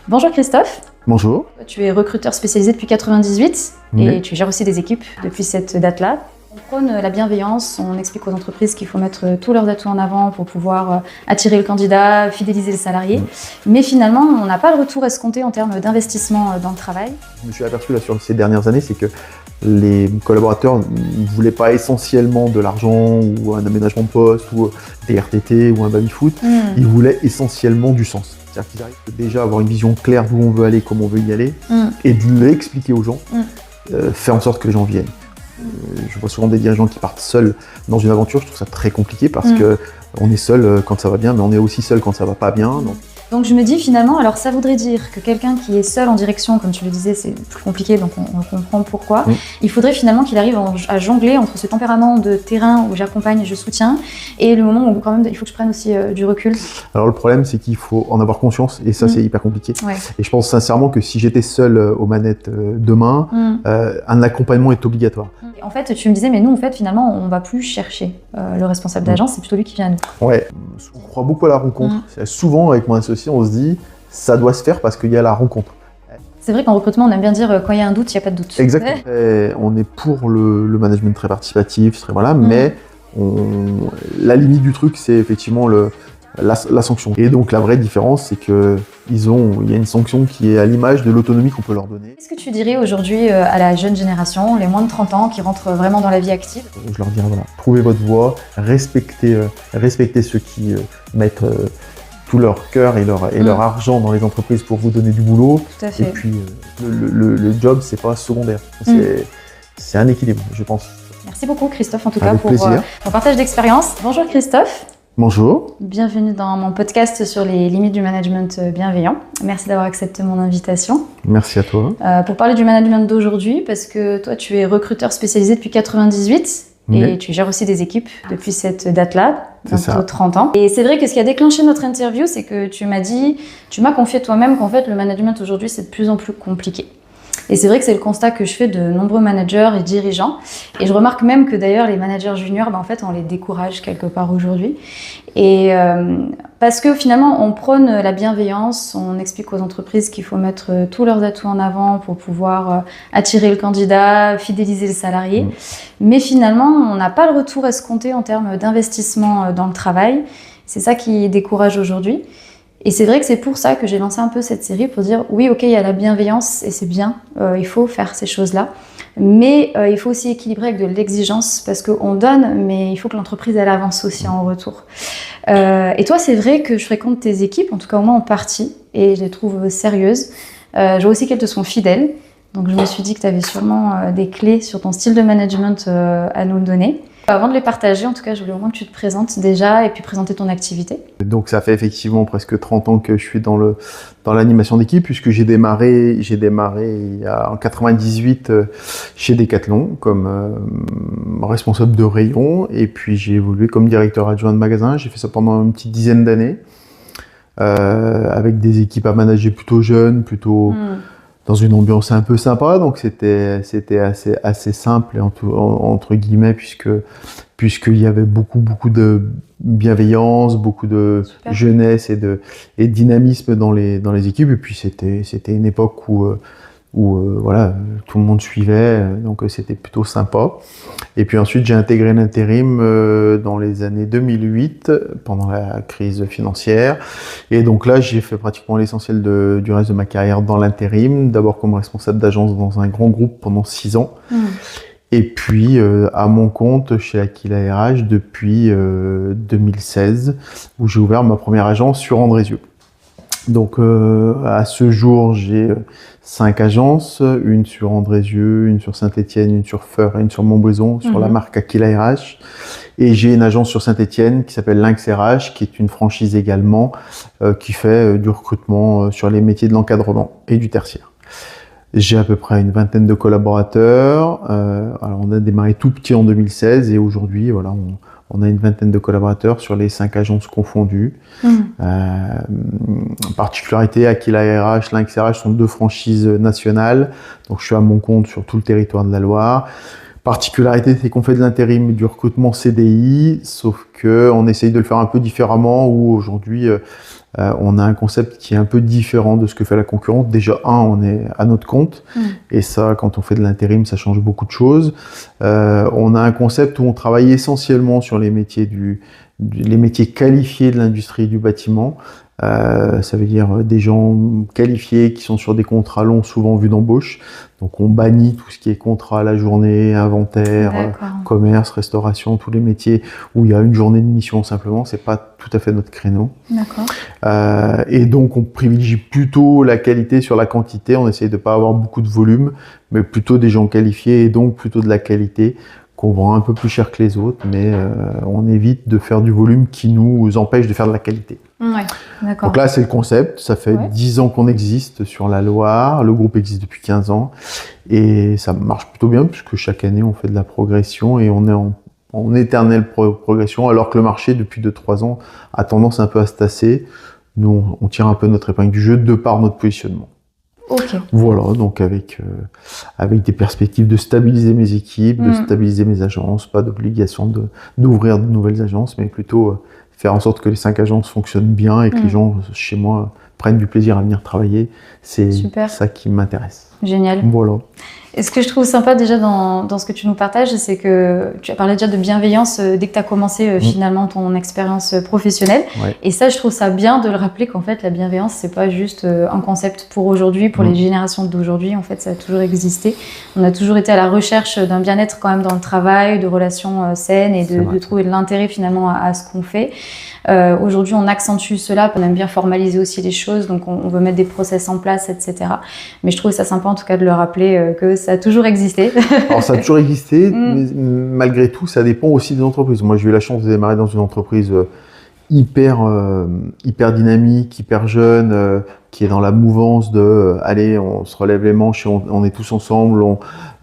Bonjour Christophe, Bonjour. tu es recruteur spécialisé depuis 98 Oui. et tu gères aussi des équipes depuis cette date-là. On prône la bienveillance, on explique aux entreprises qu'il faut mettre tous leurs atouts en avant pour pouvoir attirer le candidat, fidéliser le salarié. Mais finalement, on n'a pas le retour escompté en termes d'investissement dans le travail. Je me suis aperçu là, sur ces dernières années, c'est que les collaborateurs ne voulaient pas essentiellement de l'argent ou un aménagement de poste ou des RTT ou un baby-foot. Ils voulaient essentiellement du sens. C'est-à-dire qu'ils arrivent déjà à avoir une vision claire d'où on veut aller, comment on veut y aller, et de l'expliquer aux gens, faire en sorte que les gens viennent. Je vois souvent des dirigeants qui partent seuls dans une aventure. Je trouve ça très compliqué parce que on est seul quand ça va bien, mais on est aussi seul quand ça va pas bien. Donc je me dis finalement, alors ça voudrait dire que quelqu'un qui est seul en direction, comme tu le disais, c'est plus compliqué, donc on comprend pourquoi. Il faudrait finalement qu'il arrive à jongler entre ce tempérament de terrain où j'accompagne et je soutiens, et le moment où quand même il faut que je prenne aussi du recul. Alors le problème, c'est qu'il faut en avoir conscience, et ça c'est hyper compliqué. Ouais. Et je pense sincèrement que si j'étais seul aux manettes demain, un accompagnement est obligatoire. En fait, tu me disais, mais nous, en fait, finalement, on va plus chercher le responsable d'agence, c'est plutôt lui qui vient à nous. Ouais, on croit beaucoup à la rencontre. Souvent, avec mon associé, on se dit, ça doit se faire parce qu'il y a la rencontre. C'est vrai qu'en recrutement, on aime bien dire, quand il y a un doute, il n'y a pas de doute. Exactement. Et on est pour le management très participatif, voilà, mais la limite du truc, c'est effectivement la sanction. Et donc la vraie différence, c'est qu'il y a une sanction qui est à l'image de l'autonomie qu'on peut leur donner. Qu'est-ce que tu dirais aujourd'hui à la jeune génération, les moins de 30 ans, qui rentrent vraiment dans la vie active? Je leur dirais, voilà, trouvez votre voie, respectez ceux qui mettent tout leur cœur et leur argent dans les entreprises pour vous donner du boulot. Tout à fait. Et puis le job, c'est pas secondaire. C'est un équilibre, je pense. Merci beaucoup Christophe, en tout Avec cas, pour plaisir. ton partage d'expérience. Bonjour Christophe. Bonjour. Bienvenue dans mon podcast sur les limites du management bienveillant. Merci d'avoir accepté mon invitation. Merci à toi. Pour parler du management d'aujourd'hui, parce que toi, tu es recruteur spécialisé depuis 98 et tu gères aussi des équipes depuis cette date-là, bientôt 30 ans. Et c'est vrai que ce qui a déclenché notre interview, c'est que tu m'as confié toi-même qu'en fait, le management aujourd'hui, c'est de plus en plus compliqué. Et c'est vrai que c'est le constat que je fais de nombreux managers et dirigeants. Et je remarque même que d'ailleurs, les managers juniors, en fait, on les décourage quelque part aujourd'hui. Et parce que finalement, on prône la bienveillance, on explique aux entreprises qu'il faut mettre tous leurs atouts en avant pour pouvoir attirer le candidat, fidéliser le salarié. Mais finalement, on n'a pas le retour escompté en termes d'investissement dans le travail. C'est ça qui décourage aujourd'hui. Et c'est vrai que c'est pour ça que j'ai lancé un peu cette série, pour dire oui, ok, il y a la bienveillance et c'est bien, il faut faire ces choses-là, mais il faut aussi équilibrer avec de l'exigence parce qu'on donne, mais il faut que l'entreprise elle avance aussi en retour. Et toi, c'est vrai que je fréquente tes équipes, en tout cas au moins en partie, et je les trouve sérieuses. Je vois aussi qu'elles te sont fidèles, donc je me suis dit que tu avais sûrement des clés sur ton style de management à nous donner. Avant de les partager, en tout cas, je voulais au moins que tu te présentes déjà et puis présenter ton activité. Donc ça fait effectivement presque 30 ans que je suis dans l'animation d'équipe, puisque j'ai démarré en 98 chez Decathlon comme responsable de rayon, et puis j'ai évolué comme directeur adjoint de magasin. J'ai fait ça pendant une petite dizaine d'années, avec des équipes à manager plutôt jeunes, plutôt dans une ambiance un peu sympa, donc c'était assez simple entre guillemets, puisqu'il y avait beaucoup de bienveillance, beaucoup de jeunesse et de dynamisme dans les équipes. Et puis c'était une époque où voilà, tout le monde suivait, donc c'était plutôt sympa. Et puis ensuite j'ai intégré l'intérim dans les années 2008 pendant la crise financière, et donc là j'ai fait pratiquement l'essentiel du reste de ma carrière dans l'intérim, d'abord comme responsable d'agence dans un grand groupe pendant 6 ans, et puis à mon compte chez Aquila RH depuis 2016, où j'ai ouvert ma première agence sur Andrézieux. Donc à ce jour, j'ai 5 agences, une sur Andrézieux, une sur Saint-Étienne, une sur Feur et une sur Montbrison, sur la marque Aquila RH. Et j'ai une agence sur Saint-Étienne qui s'appelle Lynx RH, qui est une franchise également, qui fait du recrutement sur les métiers de l'encadrement et du tertiaire. J'ai à peu près une vingtaine de collaborateurs. Alors on a démarré tout petit en 2016 et aujourd'hui, voilà, on a une vingtaine de collaborateurs sur les 5 agences confondues. Particularité, Aquila RH, Lynx RH sont 2 franchises nationales. Donc je suis à mon compte sur tout le territoire de la Loire. Particularité, c'est qu'on fait de l'intérim et du recrutement CDI, sauf qu'on essaye de le faire un peu différemment, où aujourd'hui, on a un concept qui est un peu différent de ce que fait la concurrence. Déjà, on est à notre compte, et ça, quand on fait de l'intérim, ça change beaucoup de choses. On a un concept où on travaille essentiellement sur les métiers les métiers qualifiés de l'industrie du bâtiment. Ça veut dire des gens qualifiés qui sont sur des contrats longs, souvent vus d'embauche. Donc on bannit tout ce qui est contrat à la journée, inventaire, commerce, restauration, tous les métiers où il y a une journée de mission simplement. C'est pas tout à fait notre créneau. D'accord. Et donc on privilégie plutôt la qualité sur la quantité. On essaye de pas avoir beaucoup de volume, mais plutôt des gens qualifiés et donc plutôt de la qualité qu'on vend un peu plus cher que les autres, mais on évite de faire du volume qui nous empêche de faire de la qualité. Ouais, d'accord. Donc là, c'est le concept. Ça fait 10 ans qu'on existe sur la Loire. Le groupe existe depuis 15 ans. Et ça marche plutôt bien, puisque chaque année, on fait de la progression et on est en éternelle progression, alors que le marché, depuis 2-3 ans, a tendance un peu à se tasser. Nous, on tire un peu notre épingle du jeu de par notre positionnement. Ok. Voilà, donc avec des perspectives de stabiliser mes équipes, de stabiliser mes agences, pas d'obligation d'ouvrir de nouvelles agences, mais plutôt faire en sorte que les 5 agences fonctionnent bien et que les gens chez moi prennent du plaisir à venir travailler. C'est ça qui m'intéresse. Génial. Voilà. Et ce que je trouve sympa déjà dans ce que tu nous partages, c'est que tu as parlé déjà de bienveillance dès que tu as commencé finalement ton expérience professionnelle. Ouais. Et ça, je trouve ça bien de le rappeler qu'en fait, la bienveillance, c'est pas juste un concept pour aujourd'hui, pour les générations d'aujourd'hui. En fait, ça a toujours existé. On a toujours été à la recherche d'un bien-être quand même dans le travail, de relations saines et de trouver de l'intérêt finalement à ce qu'on fait. Aujourd'hui, on accentue cela, on aime bien formaliser aussi les choses, donc on veut mettre des process en place, etc. Mais je trouve ça sympa en tout cas de le rappeler que ça a toujours existé. Alors ça a toujours existé, mais malgré tout, ça dépend aussi des entreprises. Moi, j'ai eu la chance de démarrer dans une entreprise hyper dynamique, hyper jeune, qui est dans la mouvance de allez, on se relève les manches et on est tous ensemble.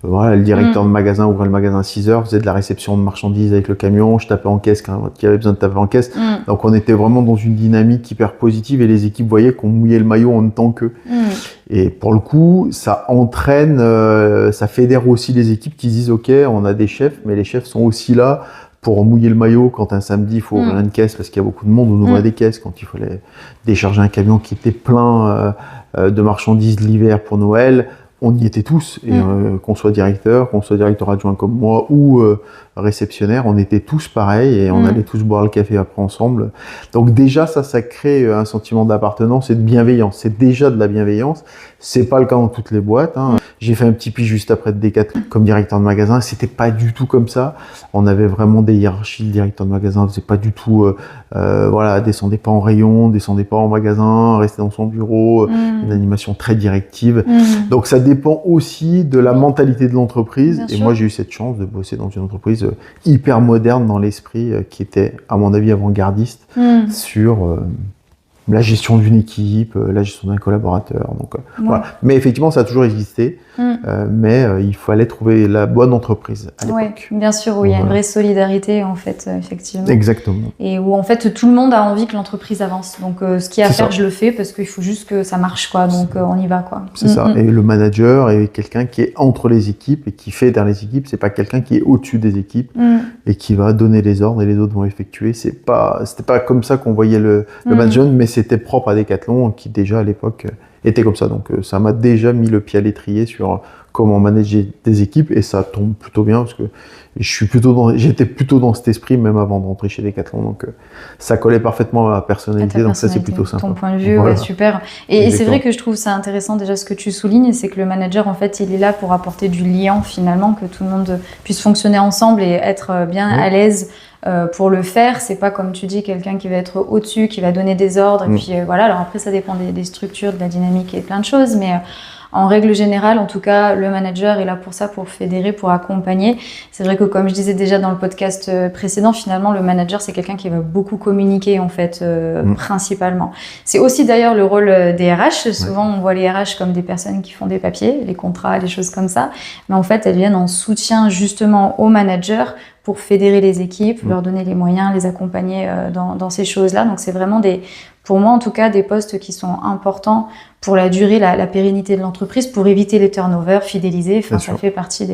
Voilà, le directeur de magasin ouvrait le magasin à 6h, faisait de la réception de marchandises avec le camion, je tapais en caisse quand il y avait besoin de taper en caisse. Donc on était vraiment dans une dynamique hyper positive et les équipes voyaient qu'on mouillait le maillot en même temps qu'eux. Et pour le coup, ça entraîne, ça fédère aussi les équipes qui disent ok, on a des chefs, mais les chefs sont aussi là pour mouiller le maillot quand un samedi il faut ouvrir une caisse parce qu'il y a beaucoup de monde, on ouvrait des caisses quand il fallait décharger un camion qui était plein de marchandises l'hiver pour Noël. On y était tous, et qu'on soit directeur adjoint comme moi ou réceptionnaire, on était tous pareils et on allait tous boire le café après ensemble. Donc déjà ça crée un sentiment d'appartenance et de bienveillance. C'est déjà de la bienveillance. C'est pas le cas dans toutes les boîtes. J'ai fait un petit pitch juste après de Decathlon comme directeur de magasin. C'était pas du tout comme ça. On avait vraiment des hiérarchies. Le directeur de magasin faisait pas du tout, descendait pas en rayon, descendait pas en magasin, restait dans son bureau. Une animation très directive. Donc ça dépend aussi de la mentalité de l'entreprise. Et moi j'ai eu cette chance de bosser dans une entreprise hyper moderne dans l'esprit, qui était à mon avis avant-gardiste sur la gestion d'une équipe, la gestion d'un collaborateur. Donc, voilà. Mais effectivement, ça a toujours existé, mais il fallait trouver la bonne entreprise à l'époque. Oui, bien sûr, où il y a une vraie solidarité, en fait, effectivement. Exactement. Et où, en fait, tout le monde a envie que l'entreprise avance. Donc, ce qu'il y a à faire, je le fais parce qu'il faut juste que ça marche, quoi. Donc, on y va, quoi. C'est ça. Et le manager est quelqu'un qui est entre les équipes et qui fait derrière les équipes. C'est pas quelqu'un qui est au-dessus des équipes et qui va donner les ordres et les autres vont effectuer. C'était pas comme ça qu'on voyait le management, mais c'était propre à Decathlon qui déjà à l'époque était comme ça. Donc ça m'a déjà mis le pied à l'étrier sur comment manager des équipes et ça tombe plutôt bien parce que j'étais plutôt dans cet esprit même avant de rentrer chez Decathlon. Donc ça collait parfaitement à ma personnalité. Donc ça c'est plutôt sympa. Ton point de vue, voilà. Super. Et c'est vrai que je trouve ça intéressant déjà ce que tu soulignes, c'est que le manager en fait il est là pour apporter du lien finalement, que tout le monde puisse fonctionner ensemble et être bien à l'aise. Pour le faire, c'est pas comme tu dis quelqu'un qui va être au-dessus, qui va donner des ordres et puis voilà. Alors après ça dépend des structures, de la dynamique et plein de choses, mais en règle générale, en tout cas, le manager est là pour ça, pour fédérer, pour accompagner. C'est vrai que comme je disais déjà dans le podcast précédent, finalement le manager c'est quelqu'un qui va beaucoup communiquer en fait, principalement. C'est aussi d'ailleurs le rôle des RH. Souvent on voit les RH comme des personnes qui font des papiers, les contrats, les choses comme ça, mais en fait elles viennent en soutien justement au manager pour fédérer les équipes, leur donner les moyens, les accompagner dans ces choses-là. Donc c'est vraiment pour moi en tout cas, des postes qui sont importants pour la durée, la pérennité de l'entreprise, pour éviter les turnovers, fidéliser. Enfin, ça fait partie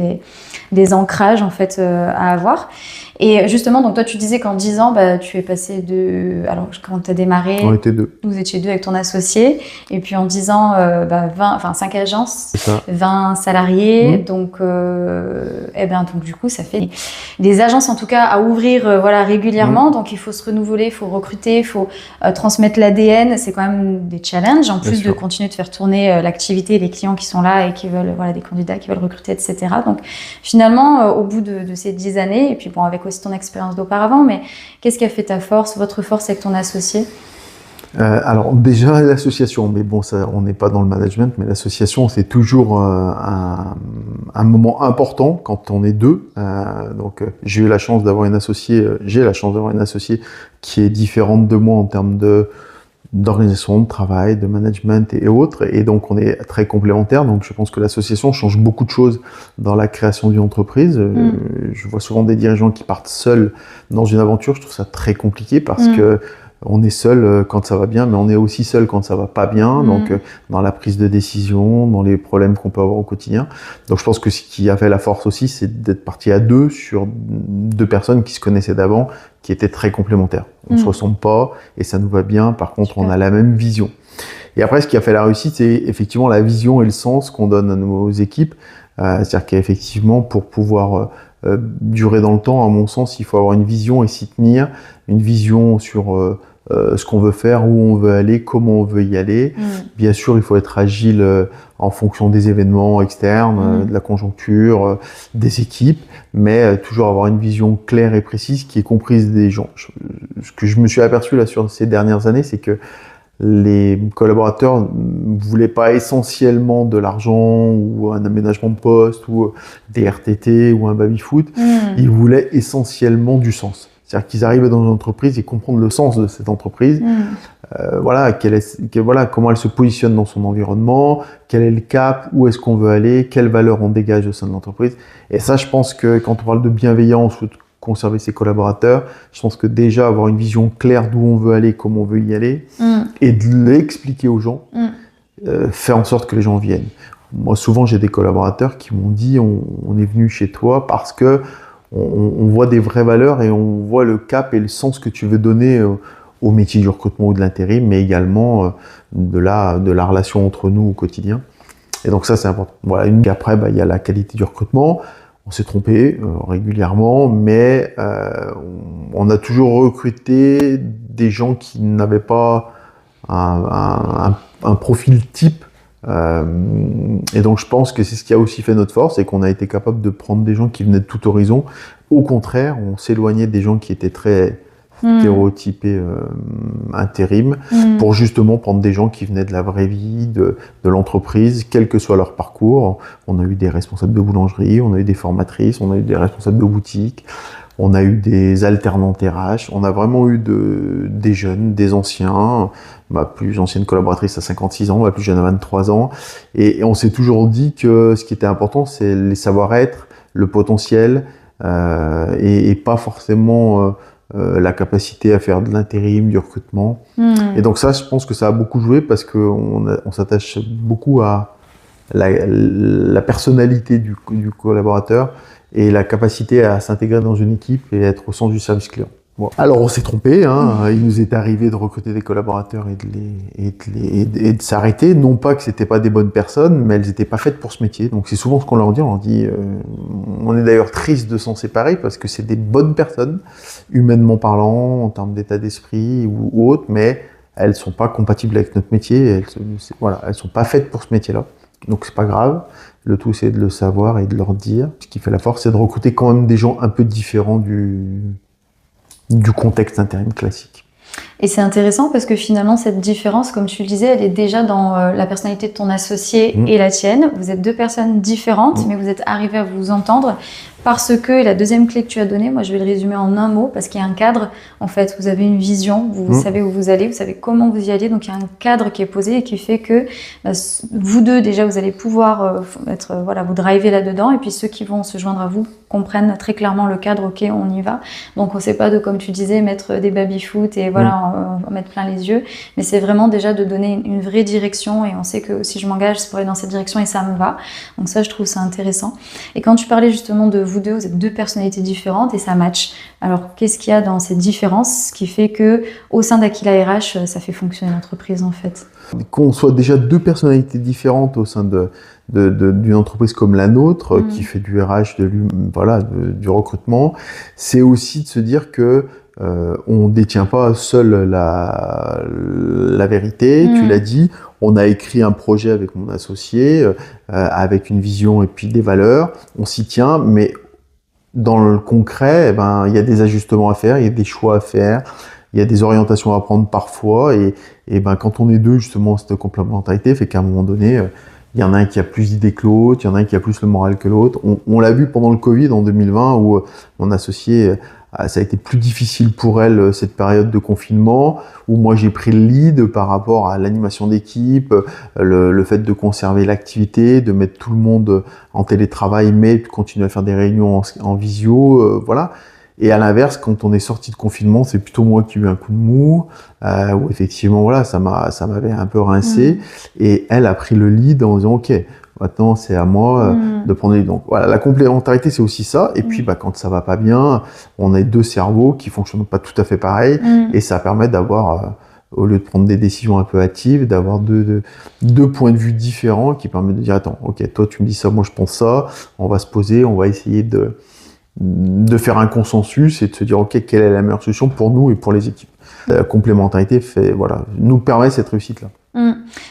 des ancrages en fait à avoir. Et justement, donc toi, tu disais qu'en 10 ans, tu es passé de... Alors, quand tu as démarré... On était 2. Vous étiez 2 avec ton associé. Et puis en 10 ans, 5 agences, 20 salariés. Donc, donc, du coup, ça fait des agences, en tout cas, à ouvrir régulièrement. Donc, il faut se renouveler, il faut recruter, il faut transmettre l'ADN. C'est quand même des challenges, en plus de continuer de faire tourner l'activité, les clients qui sont là et qui veulent, des candidats qui veulent recruter, etc. Donc, finalement, au bout de ces 10 années, et puis bon, avec aussi ton expérience d'auparavant, mais qu'est-ce qui a fait ta force, votre force avec ton associé? Alors déjà l'association, mais bon, ça, on n'est pas dans le management, mais l'association c'est toujours un moment important quand on est 2. Donc j'ai eu la chance d'avoir une associée, qui est différente de moi en termes d'organisation, de travail, de management et autres, et donc on est très complémentaires. Donc je pense que l'association change beaucoup de choses dans la création d'une entreprise. Je vois souvent des dirigeants qui partent seuls dans une aventure. Je trouve ça très compliqué parce que on est seul quand ça va bien, mais on est aussi seul quand ça va pas bien. Donc, dans la prise de décision, dans les problèmes qu'on peut avoir au quotidien. Donc, je pense que ce qui a fait la force aussi, c'est d'être parti à 2 sur 2 personnes qui se connaissaient d'avant, qui étaient très complémentaires. On se ressemble pas et ça nous va bien. Par contre, on a la même vision. Et après, ce qui a fait la réussite, c'est effectivement la vision et le sens qu'on donne à nos équipes. C'est-à-dire qu'effectivement, pour pouvoir durer dans le temps, à mon sens, il faut avoir une vision et s'y tenir. Une vision sur ce qu'on veut faire, où on veut aller, comment on veut y aller. Bien sûr, il faut être agile en fonction des événements externes, de la conjoncture, des équipes, mais toujours avoir une vision claire et précise qui est comprise des gens. Ce que je me suis aperçu là sur ces dernières années, c'est que les collaborateurs ne voulaient pas essentiellement de l'argent ou un aménagement de poste ou des RTT ou un baby-foot. Ils voulaient essentiellement du sens. C'est-à-dire qu'ils arrivent dans une entreprise et comprendre le sens de cette entreprise, comment elle se positionne dans son environnement, quel est le cap, où est-ce qu'on veut aller, quelles valeurs on dégage au sein de l'entreprise. Et ça, je pense que quand on parle de bienveillance ou de conserver ses collaborateurs, je pense que déjà avoir une vision claire d'où on veut aller, comment on veut y aller, et de l'expliquer aux gens, faire en sorte que les gens viennent. Moi, souvent, j'ai des collaborateurs qui m'ont dit on est venu chez toi parce que on voit des vraies valeurs et on voit le cap et le sens que tu veux donner au métier du recrutement ou de l'intérim, mais également de la relation entre nous au quotidien. Et donc ça, c'est important. Voilà. Après, il y a la qualité du recrutement. On s'est trompé régulièrement, mais on a toujours recruté des gens qui n'avaient pas un profil type. Et donc je pense que c'est ce qui a aussi fait notre force, et qu'on a été capable de prendre des gens qui venaient de tout horizon. Au contraire, on s'éloignait des gens qui étaient très stéréotypés intérim, pour justement prendre des gens qui venaient de la vraie vie, de l'entreprise, quel que soit leur parcours. On a eu des responsables de boulangerie, on a eu des formatrices, on a eu des responsables de boutique, on a eu des alternantes RH, on a vraiment eu des jeunes, des anciens, ma plus ancienne collaboratrice à 56 ans, ma plus jeune à 23 ans. Et on s'est toujours dit que ce qui était important, c'est les savoir-être, le potentiel, et pas forcément la capacité à faire de l'intérim, du recrutement. Et donc ça, je pense que ça a beaucoup joué, parce qu'on s'attache beaucoup à la personnalité du collaborateur, et la capacité à s'intégrer dans une équipe et être au centre du service client. Bon. Alors on s'est trompé, il nous est arrivé de recruter des collaborateurs et de s'arrêter. Non pas que c'était pas des bonnes personnes, mais elles n'étaient pas faites pour ce métier. Donc c'est souvent ce qu'on leur dit. On leur dit, on est d'ailleurs triste de s'en séparer, parce que c'est des bonnes personnes, humainement parlant, en termes d'état d'esprit ou autre, mais elles sont pas compatibles avec notre métier. Elles sont pas faites pour ce métier-là. Donc c'est pas grave. Le tout, c'est de le savoir et de leur dire. Ce qui fait la force, c'est de recruter quand même des gens un peu différents du contexte intérim classique. Et c'est intéressant parce que finalement, cette différence, comme tu le disais, elle est déjà dans la personnalité de ton associé et la tienne. Vous êtes 2 personnes différentes, mais vous êtes arrivés à vous entendre parce que, et la deuxième clé que tu as donnée, moi je vais le résumer en un mot, parce qu'il y a un cadre. En fait, vous avez une vision, vous savez où vous allez, vous savez comment vous y allez, donc il y a un cadre qui est posé et qui fait que vous 2, déjà, vous allez pouvoir vous driver là-dedans, et puis ceux qui vont se joindre à vous comprennent très clairement le cadre, ok, on y va. Donc, c'est pas de, comme tu disais, mettre des baby-foot et voilà, en mettre plein les yeux. Mais c'est vraiment déjà de donner une vraie direction et on sait que si je m'engage, c'est pour aller dans cette direction et ça me va. Donc ça, je trouve ça intéressant. Et quand tu parlais justement de vous deux, vous êtes deux personnalités différentes et ça match. Alors, qu'est-ce qu'il y a dans cette différence qui fait que au sein d'Aquila RH, ça fait fonctionner l'entreprise en fait? Qu'on soit déjà deux personnalités différentes au sein d'une entreprise comme la nôtre, qui fait du RH, du recrutement, c'est aussi de se dire que on détient pas seul la vérité. Tu l'as dit, on a écrit un projet avec mon associé, avec une vision et puis des valeurs. On s'y tient, mais dans le concret, il y a des ajustements à faire, il y a des choix à faire, il y a des orientations à prendre parfois. Et quand on est deux, justement, cette complémentarité fait qu'à un moment donné, il y en a un qui a plus d'idées que l'autre, il y en a un qui a plus le moral que l'autre. On l'a vu pendant le Covid en 2020 où mon associé, ça a été plus difficile pour elle cette période de confinement, où moi j'ai pris le lead par rapport à l'animation d'équipe, le fait de conserver l'activité, de mettre tout le monde en télétravail, mais de continuer à faire des réunions en visio, voilà. Et à l'inverse, quand on est sorti de confinement, c'est plutôt moi qui ai eu un coup de mou, où effectivement, voilà, ça m'avait un peu rincé. Et elle a pris le lead en disant, OK, maintenant c'est à moi de prendre les... Donc voilà, la complémentarité, c'est aussi ça. Et puis, quand ça va pas bien, on a deux cerveaux qui fonctionnent pas tout à fait pareil. Et ça permet d'avoir, au lieu de prendre des décisions un peu hâtives, d'avoir deux points de vue différents qui permettent de dire, attends, OK, toi tu me dis ça, moi je pense ça. On va se poser, on va essayer de faire un consensus et de se dire ok, quelle est la meilleure solution pour nous et pour les équipes. La complémentarité nous permet cette réussite-là.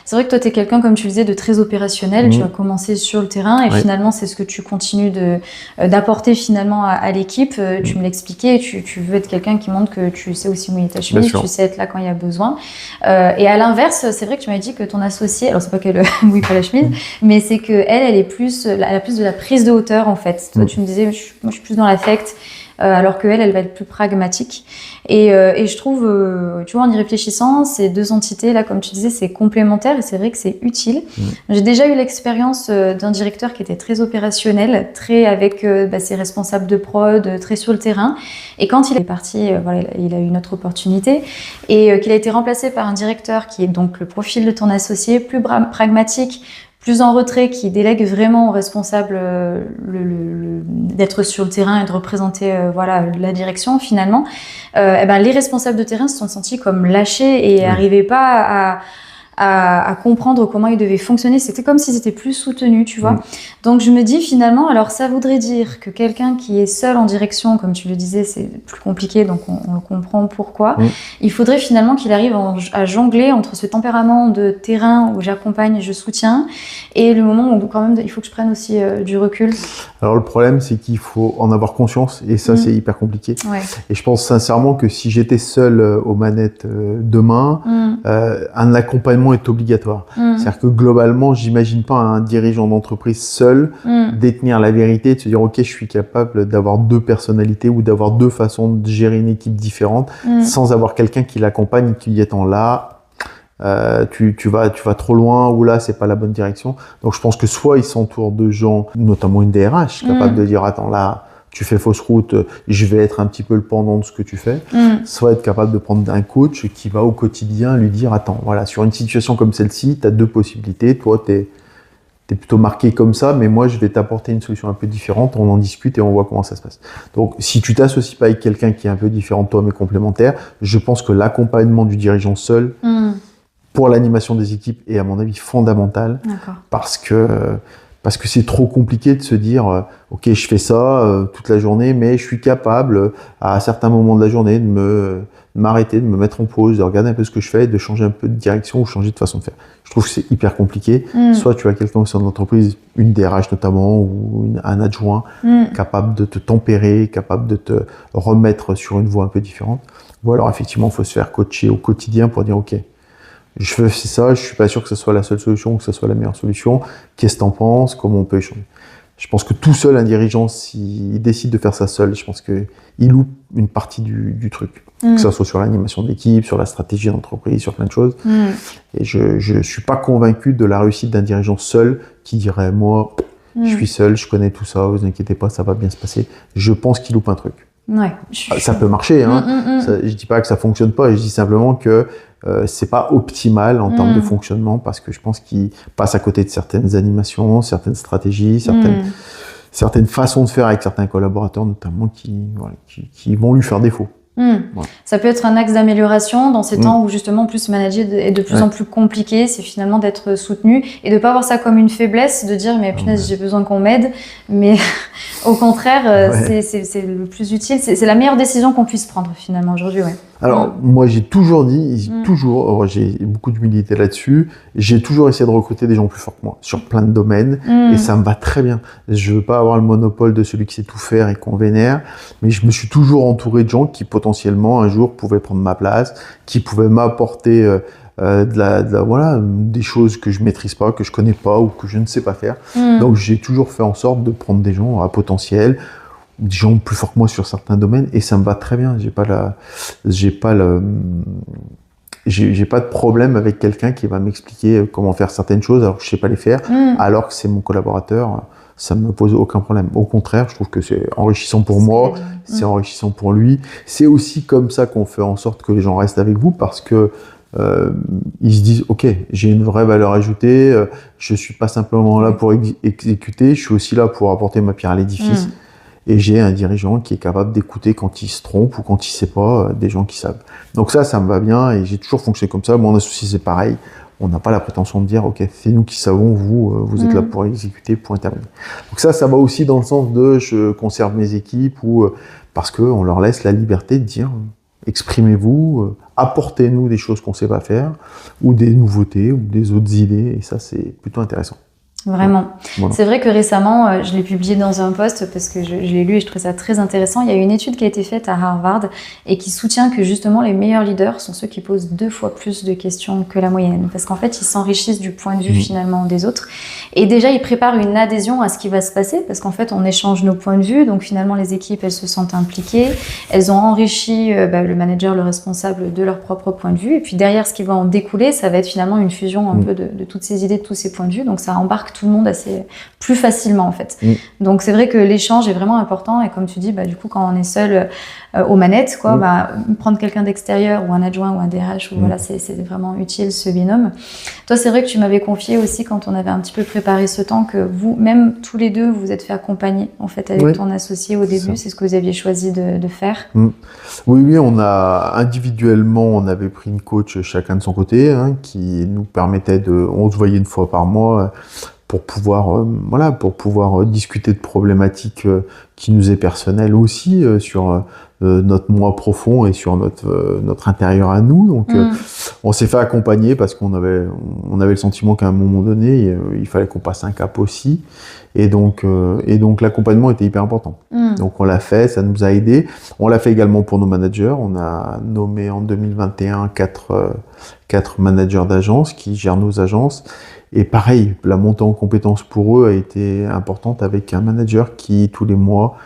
C'est vrai que toi, tu es quelqu'un, comme tu le disais, de très opérationnel. Tu as commencé sur le terrain et finalement, c'est ce que tu continues d'apporter finalement à l'équipe. Tu me l'expliquais, tu veux être quelqu'un qui montre que tu sais aussi mouiller ta chemise, tu sais être là quand il y a besoin. Et à l'inverse, c'est vrai que tu m'as dit que ton associé, alors c'est pas qu'elle mouille pas la chemise, mais c'est qu'elle a plus de la prise de hauteur en fait. Toi, tu me disais, moi je suis plus dans l'affect. Alors qu'elle va être plus pragmatique. Et je trouve, tu vois, en y réfléchissant, ces deux entités, là, comme tu disais, c'est complémentaire et c'est vrai que c'est utile. J'ai déjà eu l'expérience d'un directeur qui était très opérationnel, très avec ses responsables de prod, très sur le terrain. Et quand il est parti, il a eu une autre opportunité et qu'il a été remplacé par un directeur qui est donc le profil de ton associé, plus pragmatique, plus en retrait, qui délègue vraiment aux responsables d'être sur le terrain et de représenter la direction finalement, les responsables de terrain se sont sentis comme lâchés et n'arrivaient pas à comprendre comment ils devaient fonctionner. C'était comme s'ils étaient plus soutenus, tu vois. Donc je me dis finalement, alors ça voudrait dire que quelqu'un qui est seul en direction, comme tu le disais, c'est plus compliqué, donc on le comprend pourquoi. Il faudrait finalement qu'il arrive à jongler entre ce tempérament de terrain où j'accompagne et je soutiens et le moment où quand même il faut que je prenne aussi du recul. Alors le problème, c'est qu'il faut en avoir conscience et ça c'est hyper compliqué. Et je pense sincèrement que si j'étais seul aux manettes demain, un accompagnement est obligatoire. C'est-à-dire que globalement, j'imagine pas un dirigeant d'entreprise seul détenir la vérité, de se dire ok, je suis capable d'avoir deux personnalités ou d'avoir deux façons de gérer une équipe différente sans avoir quelqu'un qui l'accompagne et qui dit attends là, tu vas trop loin ou là c'est pas la bonne direction. Donc je pense que soit il s'entoure de gens, notamment une DRH, capable de dire attends là, tu fais fausse route, je vais être un petit peu le pendant de ce que tu fais. Soit être capable de prendre un coach qui va au quotidien lui dire attends, voilà, sur une situation comme celle-ci, tu as deux possibilités. Toi, t'es plutôt marqué comme ça, mais moi, je vais t'apporter une solution un peu différente. On en discute et on voit comment ça se passe. Donc, si tu t'associes pas avec quelqu'un qui est un peu différent de toi, mais complémentaire, je pense que l'accompagnement du dirigeant seul pour l'animation des équipes est, à mon avis, fondamental. Parce que c'est trop compliqué de se dire ok, je fais ça toute la journée, mais je suis capable à certains moments de la journée de m'arrêter, de me mettre en pause, de regarder un peu ce que je fais, de changer un peu de direction ou changer de façon de faire. Je trouve que c'est hyper compliqué. Soit tu as quelqu'un au sein de l'entreprise, une DRH notamment, ou un adjoint, capable de te tempérer, capable de te remettre sur une voie un peu différente. Ou alors effectivement, il faut se faire coacher au quotidien pour dire ok, je fais ça, je suis pas sûr que ce soit la seule solution ou que ce soit la meilleure solution. Qu'est-ce que t'en penses? Comment on peut échanger? Je pense que tout seul, un dirigeant, s'il décide de faire ça seul, je pense qu'il loupe une partie du truc. Que ça soit sur l'animation d'équipe, sur la stratégie d'entreprise, sur plein de choses. Et je suis pas convaincu de la réussite d'un dirigeant seul qui dirait moi, je suis seul, je connais tout ça, vous inquiétez pas, ça va bien se passer. Je pense qu'il loupe un truc. Ouais. Ça peut marcher, hein. Je dis pas que ça fonctionne pas, je dis simplement que c'est pas optimal en termes de fonctionnement parce que je pense qu'il passe à côté de certaines animations, certaines stratégies, certaines façons de faire avec certains collaborateurs notamment qui vont lui faire défaut. Voilà. Ça peut être un axe d'amélioration dans ces temps où justement plus manager est de plus en plus compliqué, c'est finalement d'être soutenu et de pas voir ça comme une faiblesse, de dire mais punaise j'ai besoin qu'on m'aide, mais au contraire c'est le plus utile, c'est la meilleure décision qu'on puisse prendre finalement aujourd'hui. Alors moi j'ai toujours dit, j'ai beaucoup d'humilité là-dessus, j'ai toujours essayé de recruter des gens plus forts que moi sur plein de domaines et ça me va très bien. Je veux pas avoir le monopole de celui qui sait tout faire et qu'on vénère, mais je me suis toujours entouré de gens qui potentiellement un jour pouvaient prendre ma place, qui pouvaient m'apporter des choses que je maîtrise pas, que je connais pas ou que je ne sais pas faire. Donc j'ai toujours fait en sorte de prendre des gens à potentiel, des gens plus forts que moi sur certains domaines et ça me va très bien. J'ai pas de problème avec quelqu'un qui va m'expliquer comment faire certaines choses alors que je sais pas les faire, alors que c'est mon collaborateur. Ça me pose aucun problème. Au contraire, je trouve que c'est enrichissant pour moi, c'est enrichissant pour lui. C'est aussi comme ça qu'on fait en sorte que les gens restent avec vous parce que ils se disent ok, j'ai une vraie valeur ajoutée, je suis pas simplement là pour exécuter, je suis aussi là pour apporter ma pierre à l'édifice. Et j'ai un dirigeant qui est capable d'écouter quand il se trompe ou quand il sait pas, des gens qui savent. Donc ça me va bien et j'ai toujours fonctionné comme ça. Mon associé, c'est pareil. On n'a pas la prétention de dire, ok, c'est nous qui savons, vous êtes là pour exécuter, pour intervenir. Donc ça va aussi dans le sens de je conserve mes équipes ou parce qu'on leur laisse la liberté de dire, exprimez-vous, apportez-nous des choses qu'on ne sait pas faire ou des nouveautés ou des autres idées et ça, c'est plutôt intéressant. Vraiment. Voilà. C'est vrai que récemment, je l'ai publié dans un post parce que je l'ai lu et je trouvais ça très intéressant. Il y a une étude qui a été faite à Harvard et qui soutient que justement les meilleurs leaders sont ceux qui posent 2 fois plus de questions que la moyenne. Parce qu'en fait, ils s'enrichissent du point de vue finalement des autres. Et déjà, ils préparent une adhésion à ce qui va se passer parce qu'en fait, on échange nos points de vue. Donc finalement, les équipes, elles se sentent impliquées. Elles ont enrichi le manager, le responsable de leur propre point de vue. Et puis derrière, ce qui va en découler, ça va être finalement une fusion un peu de toutes ces idées, de tous ces points de vue. Donc ça embarque tout le monde assez plus facilement en fait. Donc c'est vrai que l'échange est vraiment important et comme tu dis, du coup quand on est seul aux manettes, prendre quelqu'un d'extérieur ou un adjoint ou un DRH, c'est vraiment utile ce binôme. Toi c'est vrai que tu m'avais confié aussi quand on avait un petit peu préparé ce temps que vous, même tous les deux, vous êtes fait accompagner en fait avec ton associé au début, c'est ce que vous aviez choisi de faire. Oui, on a individuellement, on avait pris une coach chacun de son côté qui nous permettait on se voyait une fois par mois pour pouvoir discuter de problématiques qui nous est personnelles aussi sur notre moi profond et sur notre intérieur à nous. Donc on s'est fait accompagner parce qu'on avait le sentiment qu'à un moment donné il fallait qu'on passe un cap aussi et donc l'accompagnement était hyper important. Donc on l'a fait, ça nous a aidés. On l'a fait également pour nos managers. On a nommé en 2021 quatre managers d'agences qui gèrent nos agences. Et pareil, la montée en compétences pour eux a été importante avec un manager qui, tous les mois,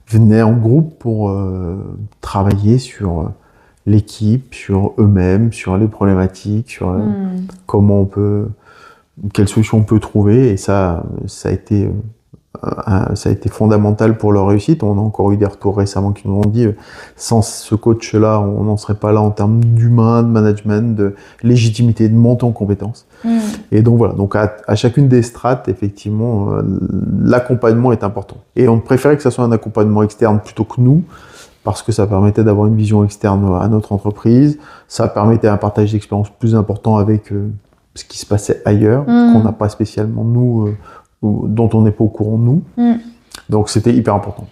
venait en groupe pour travailler sur l'équipe, sur eux-mêmes, sur les problématiques, sur quelles solutions on peut trouver. Et ça a été fondamental pour leur réussite. On a encore eu des retours récemment qui nous ont dit sans ce coach-là, on n'en serait pas là en termes d'humain, de management, de légitimité, de montée en compétences. Et donc voilà, donc à chacune des strates, effectivement, l'accompagnement est important. Et on préférait que ça soit un accompagnement externe plutôt que nous, parce que ça permettait d'avoir une vision externe à notre entreprise, ça permettait un partage d'expérience plus important avec ce qui se passait ailleurs, qu'on n'a pas spécialement nous, dont on n'est pas au courant nous. Donc c'était hyper important.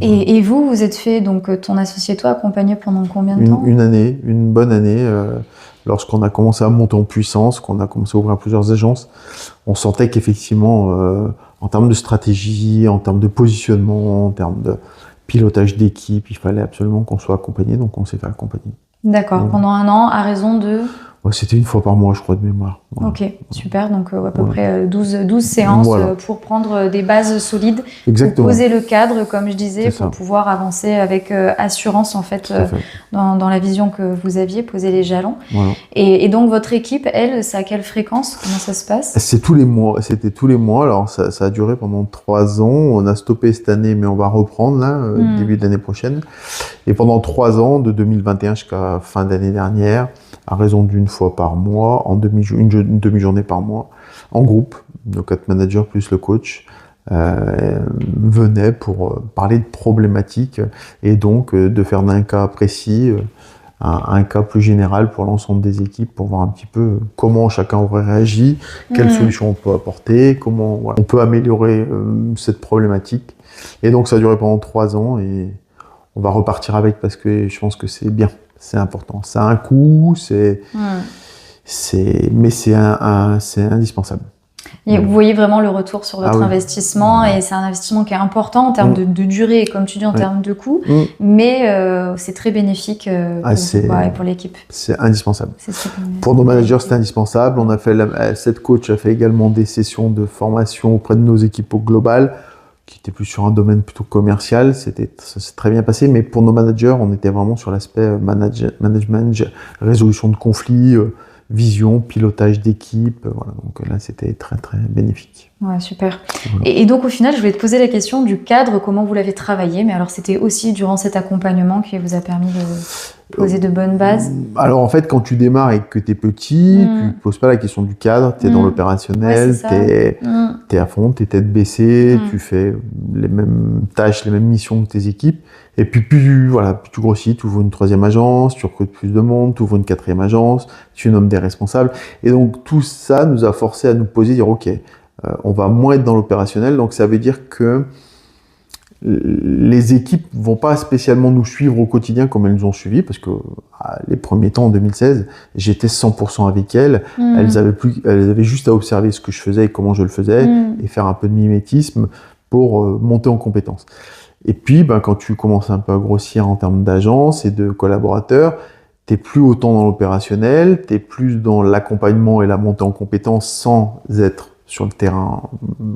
Et vous êtes fait, donc ton associé et toi, accompagné pendant combien de temps ? Une bonne année. Lorsqu'on a commencé à monter en puissance, qu'on a commencé à ouvrir plusieurs agences, on sentait qu'effectivement, en termes de stratégie, en termes de positionnement, en termes de pilotage d'équipe, il fallait absolument qu'on soit accompagné, donc on s'est fait accompagner. D'accord, pendant un an, à raison de C'était une fois par mois, je crois, de mémoire. Voilà. Ok, super. Donc, à peu près 12 séances pour prendre des bases solides. Exactement. Pour poser le cadre, comme je disais, pour pouvoir avancer avec assurance, en fait, dans la vision que vous aviez, poser les jalons. Voilà. Et donc, votre équipe, elle, c'est à quelle fréquence? Comment ça se passe? C'est tous les mois. C'était tous les mois. Alors, ça a duré pendant 3 ans. On a stoppé cette année, mais on va reprendre, là, début de l'année prochaine. Et pendant 3 ans, de 2021 jusqu'à fin d'année dernière, à raison d'une fois par mois, une demi-journée par mois, en groupe, le quatre manager plus le coach venait pour parler de problématiques et donc de faire d'un cas précis un cas plus général pour l'ensemble des équipes pour voir un petit peu comment chacun aurait réagi, quelles solutions on peut apporter, comment on peut améliorer cette problématique. Et donc ça a duré pendant 3 ans et on va repartir avec parce que je pense que c'est bien. C'est important. Ça a un coût, mais c'est indispensable. Et vous voyez vraiment le retour sur votre investissement et c'est un investissement qui est important en termes de durée, comme tu dis, en termes de coût, mais c'est très bénéfique pour l'équipe. C'est indispensable. Pour nos managers, c'est indispensable. On a fait cette coach a fait également des sessions de formation auprès de nos équipes au global, qui était plus sur un domaine plutôt commercial, ça s'est très bien passé, mais pour nos managers, on était vraiment sur l'aspect management, résolution de conflits, vision, pilotage d'équipe, voilà. Donc là, c'était très, très bénéfique. Ouais, super. Voilà. Et donc, au final, je voulais te poser la question du cadre, comment vous l'avez travaillé, mais alors c'était aussi durant cet accompagnement qui vous a permis de poser de bonnes bases? Alors, en fait, quand tu démarres et que tu es petit, tu ne poses pas la question du cadre, tu es dans l'opérationnel, tu es à fond, tu es tête baissée, tu fais les mêmes tâches, les mêmes missions que tes équipes. Et puis, plus tu grossis, tu ouvres une 3e agence, tu recrutes plus de monde, tu ouvres une 4e agence, tu nommes des responsables. Et donc, tout ça nous a forcé à nous poser, dire, OK, on va moins être dans l'opérationnel. Donc, ça veut dire que les équipes vont pas spécialement nous suivre au quotidien comme elles nous ont suivis, parce que les premiers temps, en 2016, j'étais 100% avec elles. Elles avaient juste à observer ce que je faisais et comment je le faisais et faire un peu de mimétisme pour monter en compétences. Et puis, quand tu commences un peu à grossir en termes d'agence et de collaborateurs, t'es plus autant dans l'opérationnel, t'es plus dans l'accompagnement et la montée en compétences sans être sur le terrain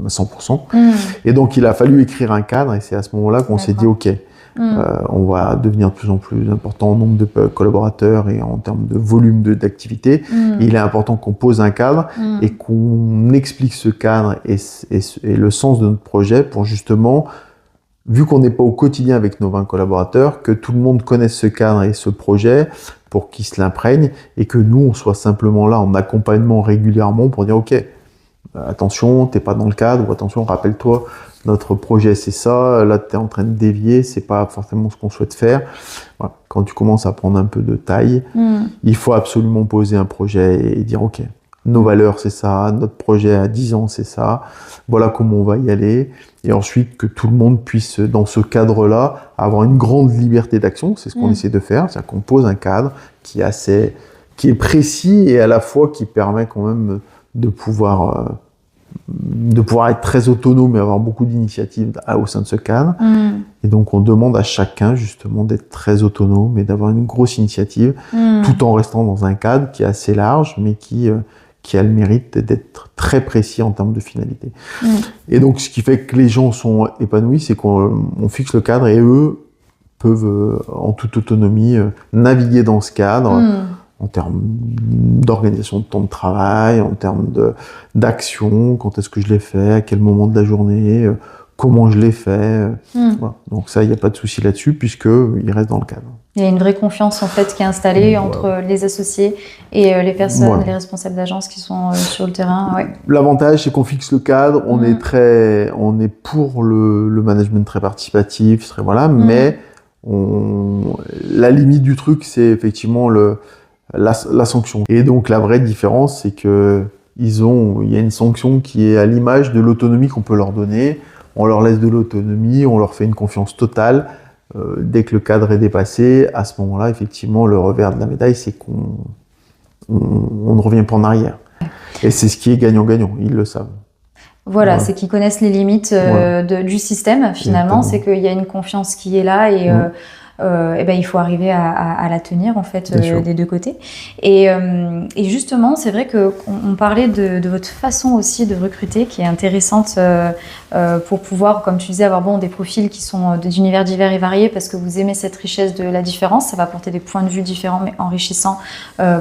100%. Et donc, il a fallu écrire un cadre et c'est à ce moment-là qu'on s'est dit, OK, on va devenir de plus en plus important en nombre de collaborateurs et en termes de volume d'activité. Il est important qu'on pose un cadre et qu'on explique ce cadre et le sens de notre projet pour justement, vu qu'on n'est pas au quotidien avec nos 20 collaborateurs, que tout le monde connaisse ce cadre et ce projet pour qu'ils se l'imprègnent et que nous, on soit simplement là en accompagnement régulièrement pour dire, OK, attention, t'es pas dans le cadre, ou attention, rappelle-toi, notre projet c'est ça, là t'es en train de dévier, c'est pas forcément ce qu'on souhaite faire. Voilà. Quand tu commences à prendre un peu de taille, il faut absolument poser un projet et dire, OK, nos valeurs c'est ça, notre projet à 10 ans c'est ça, voilà comment on va y aller. Et ensuite, que tout le monde puisse, dans ce cadre-là, avoir une grande liberté d'action. C'est ce qu'on essaie de faire. C'est-à-dire qu'on pose un cadre qui est précis et à la fois qui permet quand même de pouvoir être très autonome et avoir beaucoup d'initiatives au sein de ce cadre. Et donc, on demande à chacun, justement, d'être très autonome et d'avoir une grosse initiative, tout en restant dans un cadre qui est assez large, mais qui a le mérite d'être très précis en termes de finalité. Et donc, ce qui fait que les gens sont épanouis, c'est qu'on fixe le cadre et eux peuvent, en toute autonomie, naviguer dans ce cadre en termes d'organisation de temps de travail, en termes d'action, quand est-ce que je l'ai fait, à quel moment de la journée, comment je l'ai fait. Voilà. Donc ça, il n'y a pas de souci là-dessus, puisqu'ils restent dans le cadre. Il y a une vraie confiance en fait qui est installée entre les associés et les personnes, les responsables d'agence qui sont sur le terrain. Ouais. L'avantage, c'est qu'on fixe le cadre, on est pour le management très participatif, mais la limite du truc, c'est effectivement la sanction. Et donc la vraie différence, c'est que il y a une sanction qui est à l'image de l'autonomie qu'on peut leur donner. On leur laisse de l'autonomie, on leur fait une confiance totale. Dès que le cadre est dépassé, à ce moment-là, effectivement, le revers de la médaille, c'est qu'on ne revient pas en arrière. Et c'est ce qui est gagnant-gagnant, ils le savent. Voilà, c'est qu'ils connaissent les limites du système, finalement. C'est qu'il y a une confiance qui est là il faut arriver à la tenir en fait des deux côtés. Et justement, c'est vrai qu'on parlait de votre façon aussi de recruter qui est intéressante pour pouvoir, comme tu disais, avoir des profils qui sont d'univers divers et variés parce que vous aimez cette richesse de la différence. Ça va apporter des points de vue différents mais enrichissants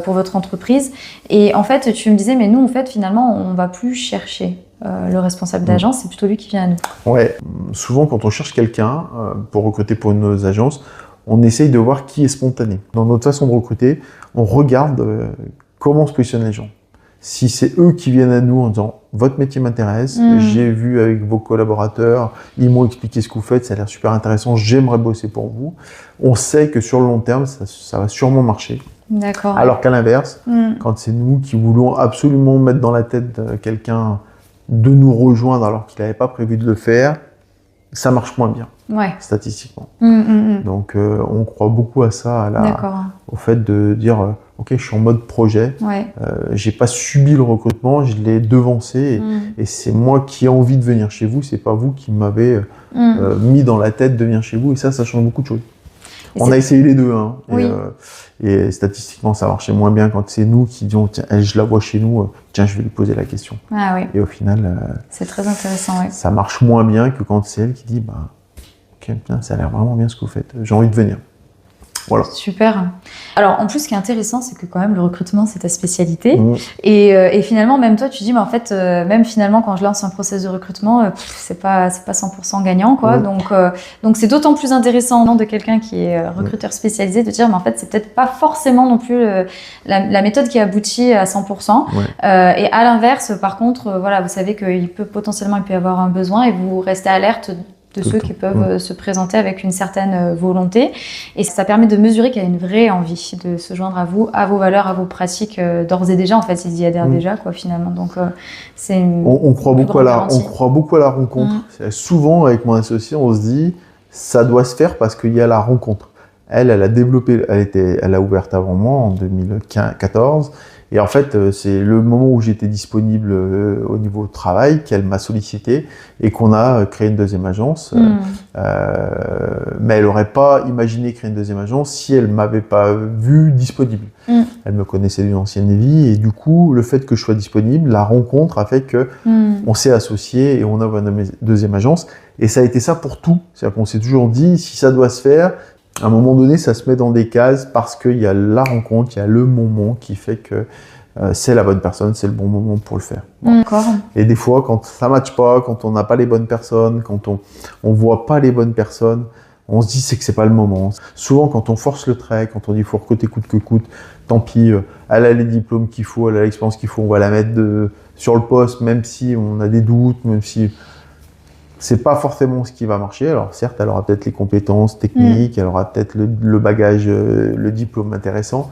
pour votre entreprise. Et en fait, tu me disais, mais nous, en fait, finalement, on ne va plus chercher le responsable d'agence, c'est plutôt lui qui vient à nous. Ouais, souvent quand on cherche quelqu'un pour recruter pour une de nos agences, on essaye de voir qui est spontané. Dans notre façon de recruter, on regarde comment se positionnent les gens. Si c'est eux qui viennent à nous en disant « votre métier m'intéresse, j'ai vu avec vos collaborateurs, ils m'ont expliqué ce que vous faites, ça a l'air super intéressant, j'aimerais bosser pour vous », on sait que sur le long terme, ça va sûrement marcher. D'accord. Alors qu'à l'inverse, quand c'est nous qui voulons absolument mettre dans la tête de quelqu'un de nous rejoindre alors qu'il n'avait pas prévu de le faire, ça marche moins bien, statistiquement. Donc, on croit beaucoup à ça, au fait de dire « Ok, je suis en mode projet, j'ai pas subi le recrutement, je l'ai devancé et c'est moi qui ai envie de venir chez vous, c'est pas vous qui m'avez mis dans la tête de venir chez vous. » Et ça change beaucoup de choses. On a essayé les deux, hein, et statistiquement, ça marchait moins bien quand c'est nous qui disons « Tiens, je la vois chez nous, tiens, je vais lui poser la question. » Et au final, c'est très intéressant, ça marche moins bien que quand c'est elle qui dit « Ok, ça a l'air vraiment bien ce que vous faites, j'ai envie de venir. » Voilà. Super. Alors, en plus, ce qui est intéressant, c'est que quand même, le recrutement, c'est ta spécialité. Et finalement, même toi, tu dis, mais en fait, même finalement, quand je lance un process de recrutement, c'est pas 100% gagnant, quoi. Donc, c'est d'autant plus intéressant de quelqu'un qui est recruteur spécialisé de dire, mais en fait, c'est peut-être pas forcément non plus la méthode qui aboutit à 100%. Et à l'inverse, par contre, vous savez qu'il peut potentiellement y avoir un besoin et vous restez alerte de ceux qui peuvent se présenter avec une certaine volonté. Et ça permet de mesurer qu'il y a une vraie envie de se joindre à vous, à vos valeurs, à vos pratiques d'ores et déjà. En fait, ils y adhèrent déjà, quoi, finalement. Donc, c'est on croit beaucoup à la rencontre. Souvent, avec mon associé, on se dit, ça doit se faire parce qu'il y a la rencontre. Elle a développé, elle a ouvert avant moi en 2014. Et en fait, c'est le moment où j'étais disponible au niveau travail qu'elle m'a sollicité et qu'on a créé une deuxième agence. Mais elle n'aurait pas imaginé créer une deuxième agence si elle ne m'avait pas vu disponible. Elle me connaissait d'une ancienne vie et du coup, le fait que je sois disponible, la rencontre a fait que on s'est associés et on a une deuxième agence. Et ça a été ça pour tout. C'est-à-dire qu'on s'est toujours dit, si ça doit se faire, à un moment donné, ça se met dans des cases parce qu'il y a la rencontre, il y a le moment qui fait que c'est la bonne personne, c'est le bon moment pour le faire. D'accord. Et des fois, quand ça ne matche pas, quand on n'a pas les bonnes personnes, quand on ne voit pas les bonnes personnes, on se dit c'est que c'est pas le moment. Souvent, quand on force le trait, quand on dit il faut recruter coûte que coûte, tant pis, elle a les diplômes qu'il faut, elle a l'expérience qu'il faut, on va la mettre sur le poste, même si on a des doutes, même si c'est pas forcément ce qui va marcher. Alors certes, elle aura peut-être les compétences techniques, elle aura peut-être le bagage, le diplôme intéressant,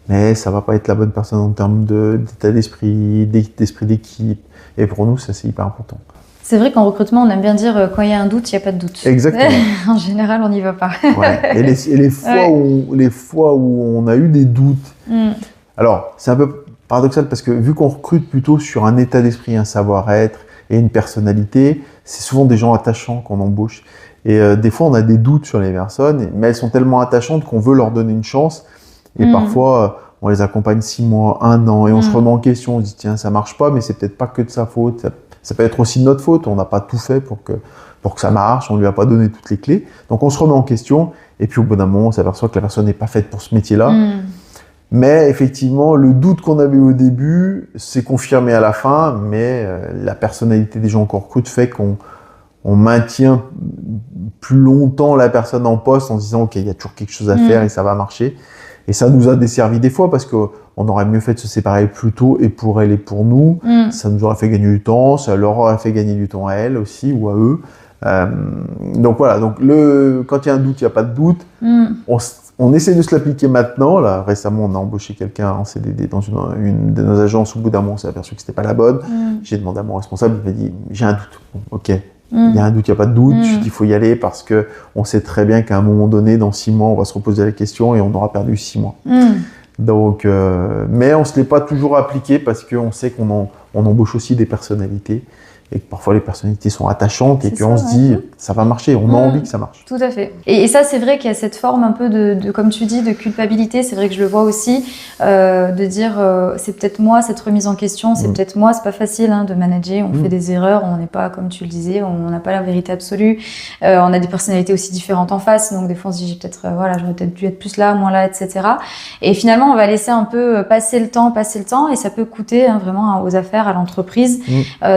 mais ça va pas être la bonne personne en termes d'état d'esprit, d'esprit d'équipe. Et pour nous, ça c'est hyper important. C'est vrai qu'en recrutement, on aime bien dire quand il y a un doute, il n'y a pas de doute. Exactement. En général, on n'y va pas. Et les fois où on a eu des doutes, alors c'est un peu paradoxal parce que vu qu'on recrute plutôt sur un état d'esprit, un savoir-être et une personnalité, c'est souvent des gens attachants qu'on embauche. Et des fois, on a des doutes sur les personnes, mais elles sont tellement attachantes qu'on veut leur donner une chance. Et parfois, on les accompagne 6 mois, 1 an, et on se remet en question. On se dit, tiens, ça marche pas, mais c'est peut-être pas que de sa faute. Ça peut être aussi de notre faute. On n'a pas tout fait pour que ça marche. On lui a pas donné toutes les clés. Donc, on se remet en question. Et puis, au bout d'un moment, on s'aperçoit que la personne n'est pas faite pour ce métier-là. Mais effectivement, le doute qu'on avait au début s'est confirmé à la fin, mais la personnalité des gens qu'on recrute fait qu'on maintient plus longtemps la personne en poste en se disant « Ok, il y a toujours quelque chose à faire et ça va marcher ». Et ça nous a desservi des fois parce qu'on aurait mieux fait de se séparer plus tôt et pour elle et pour nous. Ça nous aurait fait gagner du temps, ça leur aurait fait gagner du temps à elle aussi ou à eux. Donc voilà, donc quand il y a un doute, il n'y a pas de doute. On essaie de se l'appliquer maintenant. Là, récemment, on a embauché quelqu'un en CDD dans une de nos agences. Au bout d'un mois, on s'est aperçu que ce n'était pas la bonne. J'ai demandé à mon responsable, il m'a dit « J'ai un doute. » Ok, il y a un doute, il n'y a pas de doute. Je dis « Il faut y aller parce qu'on sait très bien qu'à un moment donné, dans 6 mois, on va se reposer la question et on aura perdu 6 mois. » Donc, mais on ne se l'est pas toujours appliqué parce qu'on sait qu'on embauche aussi des personnalités. et que parfois les personnalités sont attachantes et qu'on se dit ça va marcher, on a envie que ça marche. Tout à fait. Et ça, c'est vrai qu'il y a cette forme un peu de comme tu dis, de culpabilité. C'est vrai que je le vois aussi, de dire c'est peut-être moi cette remise en question, c'est peut-être moi, c'est pas facile de manager, on fait des erreurs, on n'est pas, comme tu le disais, on n'a pas la vérité absolue. On a des personnalités aussi différentes en face, donc des fois on se dit j'ai peut-être j'aurais peut-être dû être plus là, moins là, etc. Et finalement, on va laisser un peu passer le temps, et ça peut coûter vraiment aux affaires, à l'entreprise.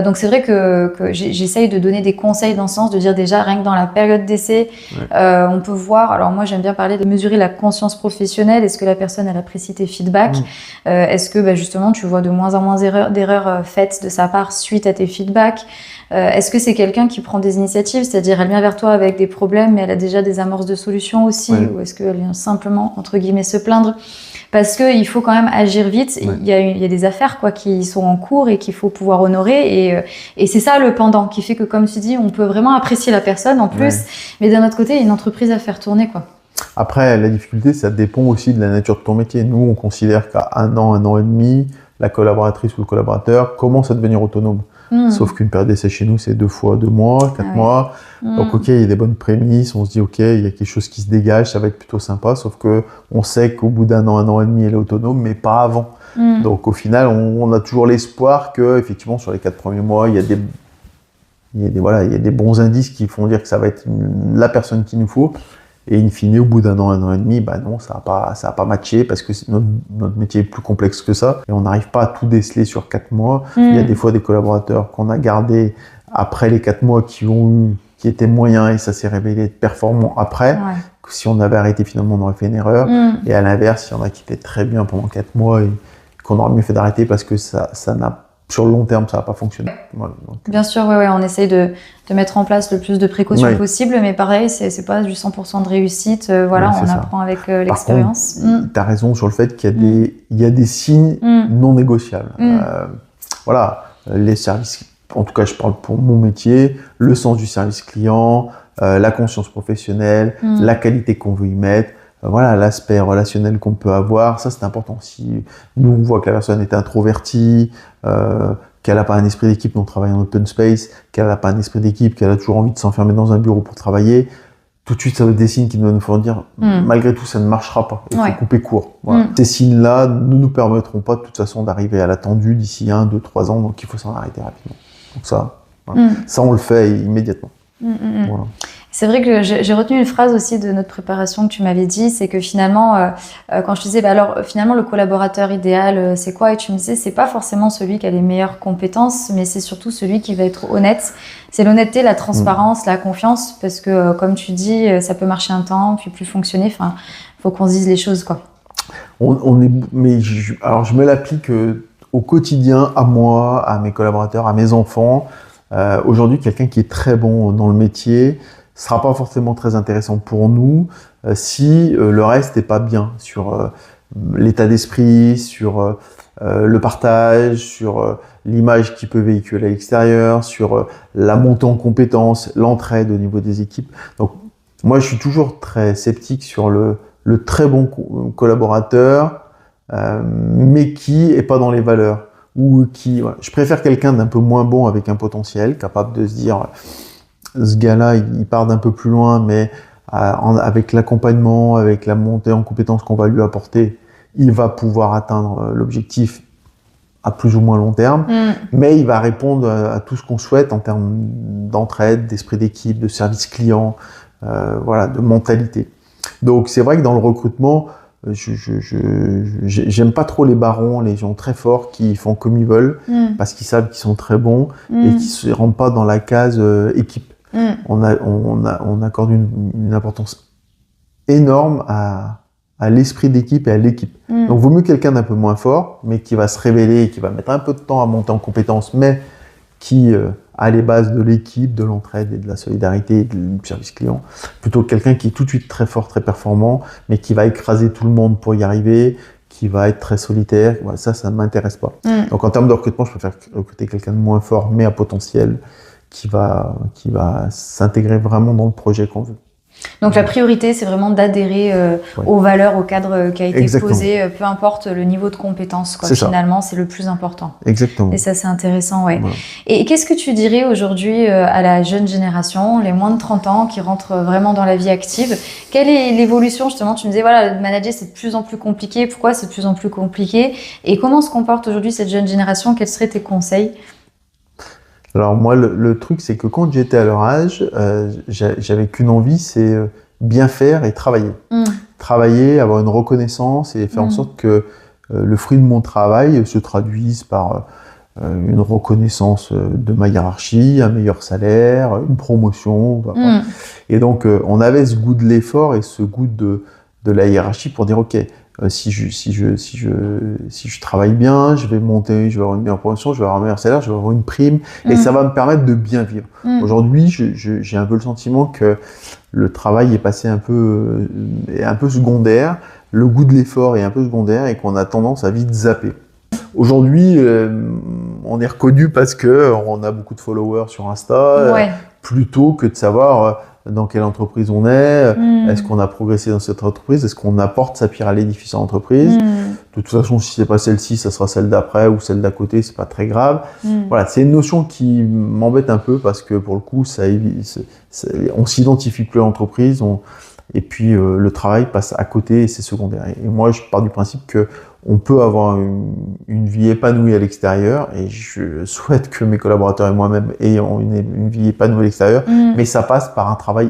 Donc c'est vrai que j'essaye de donner des conseils dans ce sens, de dire déjà rien que dans la période d'essai, on peut voir, alors moi j'aime bien parler de mesurer la conscience professionnelle, est-ce que la personne elle apprécie tes feedbacks, est-ce que justement tu vois de moins en moins d'erreurs faites de sa part suite à tes feedbacks, est-ce que c'est quelqu'un qui prend des initiatives, c'est-à-dire elle vient vers toi avec des problèmes mais elle a déjà des amorces de solutions aussi, ou est-ce qu'elle vient simplement entre guillemets se plaindre? Parce qu'il faut quand même agir vite. Il y a des affaires qui sont en cours et qu'il faut pouvoir honorer. Et c'est ça le pendant qui fait que, comme tu dis, on peut vraiment apprécier la personne en plus. Mais d'un autre côté, il y a une entreprise à faire tourner. Après, la difficulté, ça dépend aussi de la nature de ton métier. Nous, on considère qu'à 1 an et demi, la collaboratrice ou le collaborateur commence à devenir autonome. Sauf qu'une période d'essai chez nous, c'est 2 fois 2 mois, 4 mois. Donc, ok, il y a des bonnes prémices, on se dit, ok, il y a quelque chose qui se dégage, ça va être plutôt sympa. Sauf que on sait qu'au bout d'1 an et demi, elle est autonome, mais pas avant. Donc, au final, on a toujours l'espoir que, effectivement, sur les 4 premiers mois, il y a des bons indices qui font dire que ça va être la personne qu'il nous faut. Et in fine, au bout d'1 an et demi, non, ça va pas matché parce que notre métier est plus complexe que ça. Et on n'arrive pas à tout déceler sur 4 mois. Il y a des fois des collaborateurs qu'on a gardés après les 4 mois qui étaient moyens et ça s'est révélé être performant après. Si on avait arrêté, finalement, on aurait fait une erreur. Et à l'inverse, il y en a qui étaient très bien pendant 4 mois et qu'on aurait mieux fait d'arrêter parce que ça n'a sur le long terme, ça va pas fonctionner. Voilà, bien sûr, on essaye de mettre en place le plus de précautions possible, mais pareil, c'est pas du 100% de réussite. On apprend avec l'expérience. Tu as raison sur le fait qu'il y a des signes non négociables. Les services, en tout cas, je parle pour mon métier, le sens du service client, la conscience professionnelle, la qualité qu'on veut y mettre. L'aspect relationnel qu'on peut avoir, ça c'est important. Si nous on voit que la personne est introvertie, qu'elle n'a pas un esprit d'équipe, on travaille en open space, qu'elle n'a pas un esprit d'équipe, qu'elle a toujours envie de s'enfermer dans un bureau pour travailler, tout de suite ça va être des signes qui doivent nous faire dire malgré tout ça ne marchera pas, il faut couper court. Ces signes-là ne nous permettront pas de toute façon d'arriver à l'attendu d'ici 1, 2, 3 ans, donc il faut s'en arrêter rapidement. Donc ça on le fait immédiatement. Voilà. C'est vrai que j'ai retenu une phrase aussi de notre préparation que tu m'avais dit, c'est que finalement, quand je te disais, finalement le collaborateur idéal, c'est quoi? Et tu me disais, c'est pas forcément celui qui a les meilleures compétences, mais c'est surtout celui qui va être honnête. C'est l'honnêteté, la transparence, la confiance, parce que comme tu dis, ça peut marcher un temps, puis plus fonctionner. Enfin, faut qu'on se dise les choses, Alors je me l'applique au quotidien, à moi, à mes collaborateurs, à mes enfants. Aujourd'hui, quelqu'un qui est très bon dans le métier sera pas forcément très intéressant pour nous si le reste n'est pas bien sur l'état d'esprit, sur le partage, sur l'image qu'il peut véhiculer à l'extérieur, sur la montée en compétences, l'entraide au niveau des équipes. Donc moi, je suis toujours très sceptique sur le très bon collaborateur, mais qui est pas dans les valeurs. Je préfère quelqu'un d'un peu moins bon avec un potentiel, capable de se dire ce gars-là, il part d'un peu plus loin, mais avec l'accompagnement, avec la montée en compétences qu'on va lui apporter, il va pouvoir atteindre l'objectif à plus ou moins long terme, mais il va répondre à tout ce qu'on souhaite en termes d'entraide, d'esprit d'équipe, de service client, de mentalité. Donc c'est vrai que dans le recrutement, j'aime pas trop les barons, les gens très forts qui font comme ils veulent parce qu'ils savent qu'ils sont très bons et qui se rendent pas dans la case équipe. On accorde une importance énorme à l'esprit d'équipe et à l'équipe. Donc vaut mieux quelqu'un d'un peu moins fort, mais qui va se révéler et qui va mettre un peu de temps à monter en compétences, mais qui a les bases de l'équipe, de l'entraide et de la solidarité et du service client, plutôt que quelqu'un qui est tout de suite très fort, très performant, mais qui va écraser tout le monde pour y arriver, qui va être très solitaire. Ça ne m'intéresse pas. Donc en termes de recrutement, je préfère recruter quelqu'un de moins fort, mais à potentiel, qui va s'intégrer vraiment dans le projet qu'on veut. Donc la priorité, c'est vraiment d'adhérer aux valeurs, au cadre qui a été posé, peu importe le niveau de compétence. Finalement, c'est le plus important. Exactement. Et ça, c'est intéressant, ouais. Voilà. Et qu'est-ce que tu dirais aujourd'hui à la jeune génération, les moins de 30 ans, qui rentrent vraiment dans la vie active? Quelle est l'évolution, justement? Tu me disais, voilà, manager, c'est de plus en plus compliqué. Pourquoi c'est de plus en plus compliqué? Et comment se comporte aujourd'hui cette jeune génération? Quels seraient tes conseils? Alors moi, le truc, c'est que quand j'étais à leur âge, j'avais qu'une envie, c'est bien faire et travailler. Travailler, avoir une reconnaissance et faire en sorte que le fruit de mon travail se traduise par une reconnaissance de ma hiérarchie, un meilleur salaire, une promotion. Voilà. Et donc, on avait ce goût de l'effort et ce goût de la hiérarchie pour dire, OK, si je travaille bien, je vais monter, je vais avoir une meilleure promotion, je vais avoir un meilleur salaire, je vais avoir une prime, et ça va me permettre de bien vivre. Aujourd'hui, j'ai un peu le sentiment que le travail est passé un peu secondaire, le goût de l'effort est un peu secondaire, et qu'on a tendance à vite zapper. Aujourd'hui, on est reconnu parce que on a beaucoup de followers sur Insta, plutôt que de savoir dans quelle entreprise on est, est-ce qu'on a progressé dans cette entreprise, est-ce qu'on apporte sa pierre à l'édifice à l'entreprise. De toute façon, si c'est pas celle-ci, ça sera celle d'après ou celle d'à côté, c'est pas très grave. Voilà, c'est une notion qui m'embête un peu parce que pour le coup, on s'identifie plus à l'entreprise, et puis le travail passe à côté et c'est secondaire. Et moi, je pars du principe que on peut avoir une vie épanouie à l'extérieur, et je souhaite que mes collaborateurs et moi-même ayons une vie épanouie à l'extérieur, mais ça passe par un travail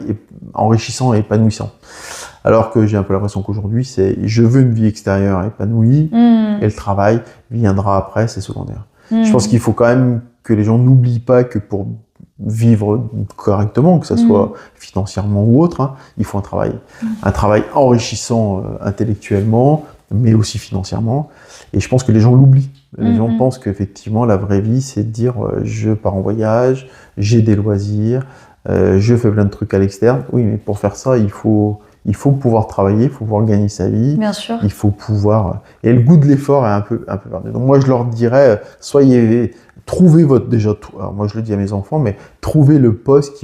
enrichissant et épanouissant. Alors que j'ai un peu l'impression qu'aujourd'hui, je veux une vie extérieure épanouie, et le travail viendra après, c'est secondaire. Je pense qu'il faut quand même que les gens n'oublient pas que pour vivre correctement, que ce soit financièrement ou autre, il faut un travail enrichissant intellectuellement, mais aussi financièrement. Et je pense que les gens l'oublient. Les gens pensent qu'effectivement, la vraie vie, c'est de dire je pars en voyage, j'ai des loisirs, je fais plein de trucs à l'externe. Oui, mais pour faire ça, il faut pouvoir travailler, il faut pouvoir gagner sa vie. Bien sûr. Il faut pouvoir... Et le goût de l'effort est un peu perdu. Donc moi, je leur dirais, trouvez alors moi, je le dis à mes enfants, mais trouvez le poste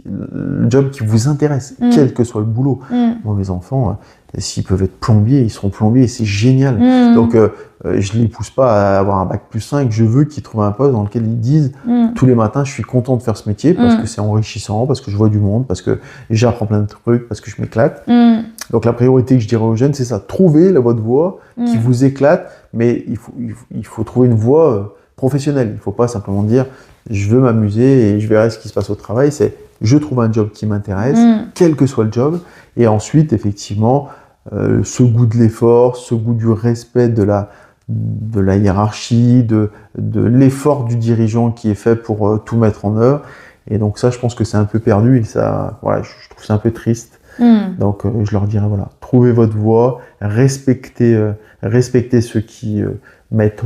le job qui vous intéresse, quel que soit le boulot. Moi, mes enfants, s'ils peuvent être plombiers, ils seront plombiers, et c'est génial. Donc, je les pousse pas à avoir un bac plus 5, je veux qu'ils trouvent un poste dans lequel ils disent tous les matins, je suis content de faire ce métier parce que c'est enrichissant, parce que je vois du monde, parce que j'apprends plein de trucs, parce que je m'éclate. Donc, la priorité que je dirais aux jeunes, c'est ça, trouvez votre voie qui vous éclate, mais il faut trouver une voie professionnelle. Il ne faut pas simplement dire je veux m'amuser et je verrai ce qui se passe au travail. C'est je trouve un job qui m'intéresse, quel que soit le job. Et ensuite, effectivement, ce goût de l'effort, ce goût du respect de la hiérarchie, de l'effort du dirigeant qui est fait pour tout mettre en œuvre. Et donc ça, je pense que c'est un peu perdu et ça, voilà, je trouve ça un peu triste. Donc je leur dirais, voilà, trouvez votre voie, respectez ceux qui mettent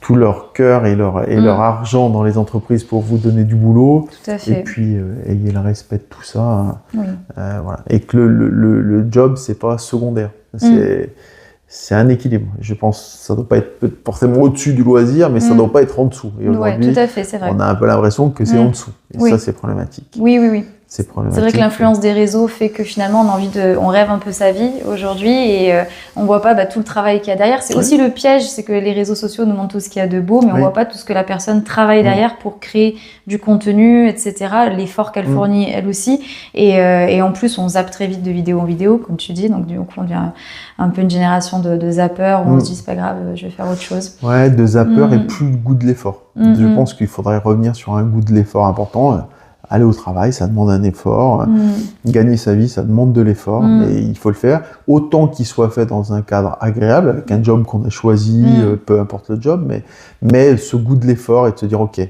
tout leur cœur et leur argent dans les entreprises pour vous donner du boulot. Tout à fait. Et puis, ayez le respect de tout ça. Voilà. Et que le job, c'est pas secondaire. C'est un équilibre. Je pense que ça doit pas être forcément au-dessus du loisir, mais ça doit pas être en dessous. Et aujourd'hui, tout à fait, c'est vrai. On a un peu l'impression que c'est en dessous. Et ça, c'est problématique. Oui. C'est problématique. C'est vrai que l'influence des réseaux fait que finalement on rêve un peu sa vie aujourd'hui et on voit pas tout le travail qu'il y a derrière. C'est aussi le piège, c'est que les réseaux sociaux nous montrent tout ce qu'il y a de beau, mais on voit pas tout ce que la personne travaille derrière pour créer du contenu, etc. L'effort qu'elle fournit elle aussi. Et en plus, on zappe très vite de vidéo en vidéo, comme tu dis. Donc du coup, on devient un peu une génération de zappeurs où on se dit c'est pas grave, je vais faire autre chose. Ouais, de zappeurs et plus le goût de l'effort. Je pense qu'il faudrait revenir sur un goût de l'effort important. Aller au travail, ça demande un effort. Gagner sa vie, ça demande de l'effort. Et il faut le faire. Autant qu'il soit fait dans un cadre agréable, avec un job qu'on a choisi, peu importe le job, mais ce goût de l'effort et de se dire, OK,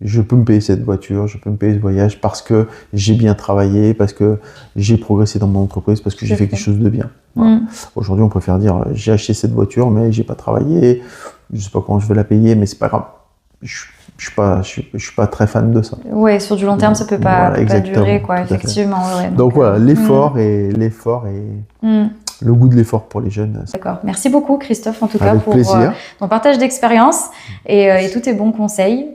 je peux me payer cette voiture, je peux me payer ce voyage parce que j'ai bien travaillé, parce que j'ai progressé dans mon entreprise, parce que j'ai fait quelque chose de bien. Voilà. Aujourd'hui, on préfère dire, j'ai acheté cette voiture, mais j'ai pas travaillé, je sais pas comment je vais la payer, mais c'est pas grave. Je suis pas très fan de ça. Ouais, sur du long terme, ça peut pas durer, quoi, effectivement. Donc voilà, l'effort et le goût de l'effort pour les jeunes. D'accord. Merci beaucoup, Christophe, en tout cas, pour plaisir. ton partage d'expérience et tous tes bons conseils.